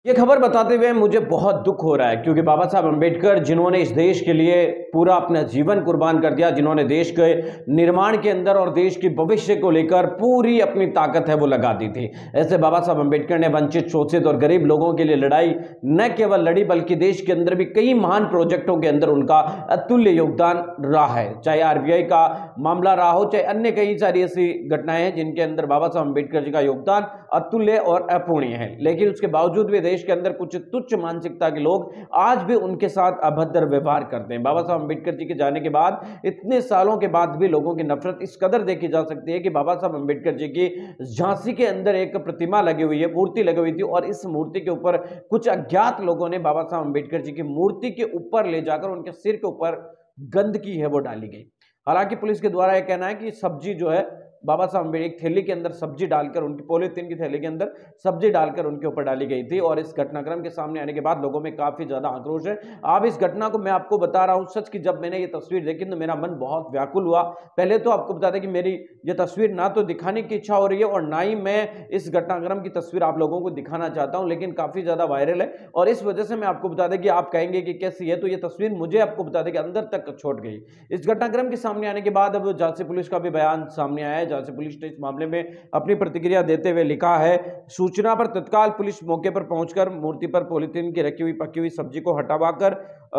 ये खबर बताते हुए मुझे बहुत दुख हो रहा है क्योंकि बाबा साहब अम्बेडकर जिन्होंने इस देश के लिए पूरा अपना जीवन कुर्बान कर दिया, जिन्होंने देश के निर्माण के अंदर और देश के भविष्य को लेकर पूरी अपनी ताकत है वो लगा दी थी। ऐसे बाबा साहब अम्बेडकर ने वंचित, शोषित और गरीब लोगों के लिए लड़ाई न केवल लड़ी बल्कि देश के अंदर भी कई महान प्रोजेक्टों के अंदर उनका अतुल्य योगदान रहा है। चाहे आरबीआई का मामला रहा हो, चाहे अन्य कई सारी ऐसी घटनाएं हैं जिनके अंदर बाबा साहब अम्बेडकर जी का योगदान अतुल्य और अपूर्णीय है। लेकिन उसके बावजूद भी देश के अंदर कुछ तुच्छ मानसिकता के लोग आज भी उनके साथ अभद्र व्यवहार करते हैं। बाबा साहब अम्बेडकर जी के जाने के बाद इतने सालों के बाद भी लोगों की नफरत इस कदर देखी जा सकती है कि बाबा साहब अम्बेडकर जी की झांसी के अंदर एक प्रतिमा लगी हुई है, मूर्ति लगी हुई थी, और इस मूर्ति के ऊपर कुछ अज्ञात लोगों ने बाबा साहब अम्बेडकर जी की मूर्ति के ऊपर ले जाकर उनके सिर के ऊपर गंदगी है वो डाली गई। हालांकि पुलिस के द्वारा यह कहना है कि सब्जी जो है बाबा साहब अम्बेडकर एक थैली के अंदर सब्जी डालकर, उनकी पॉलीथीन की थैली के अंदर सब्जी डालकर उनके ऊपर डाली गई थी, और इस घटनाक्रम के सामने आने के बाद लोगों में काफी ज्यादा आक्रोश है। अब इस घटना को मैं आपको बता रहा हूं सच की, जब मैंने ये तस्वीर देखी तो मेरा मन बहुत व्याकुल हुआ। पहले तो आपको बता दें कि मेरी ये तस्वीर ना तो दिखाने की इच्छा हो रही है और ना ही मैं इस घटनाक्रम की तस्वीर आप लोगों को दिखाना चाहता हूं, लेकिन काफी ज्यादा वायरल है और इस वजह से मैं आपको बता दें कि आप कहेंगे कि कैसी है, तो ये तस्वीर मुझे आपको बता दें कि अंदर तक छोड़ गई। इस घटनाक्रम के सामने आने के बाद अब झांसी पुलिस का भी बयान सामने आया है। झांसी पुलिस ने मामले में अपनी प्रतिक्रिया देते हुए लिखा है, सूचना पर तत्काल पुलिस मौके पर पहुंचकर मूर्ति पर पॉलीथीन की रखी हुई पकी हुई सब्जी को हटावाकर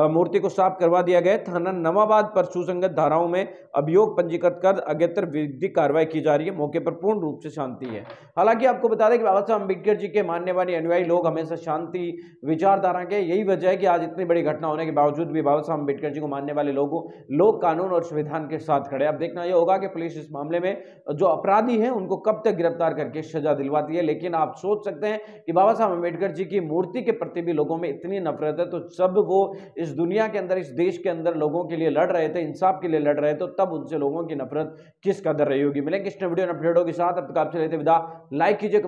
मूर्ति को साफ करवा दिया गया। थाना नवाबाद पर सुसंगत धाराओं में अभियोग पंजीकृत कर अगेतर विधिक कार्रवाई की जा रही है। मौके पर पूर्ण रूप से शांति है। हालांकि आपको बता दें कि बाबा साहब अम्बेडकर जी के मानने वाले अनुयायी लोग हमेशा शांति विचारधारा के, यही वजह है कि आज इतनी बड़ी घटना होने के बावजूद भी बाबा साहब अम्बेडकर जी को मानने वाले लोग कानून और संविधान के साथ खड़े। अब देखना यह होगा कि पुलिस इस मामले में जो अपराधी है उनको कब तक गिरफ्तार करके सजा दिलवाती है। लेकिन आप सोच सकते हैं कि बाबा साहब अम्बेडकर जी की मूर्ति के प्रति भी लोगों में इतनी नफरत है, तो जब वो इस दुनिया के अंदर, इस देश के अंदर लोगों के लिए लड़ रहे थे, इंसाफ के लिए लड़ रहे थे, तो तब उनसे लोगों की नफरत किस कदर रही होगी। मिलेंगे इस वीडियो अपडेटों के साथ, अब तक आपसे लेते विदा। लाइक कीजिए।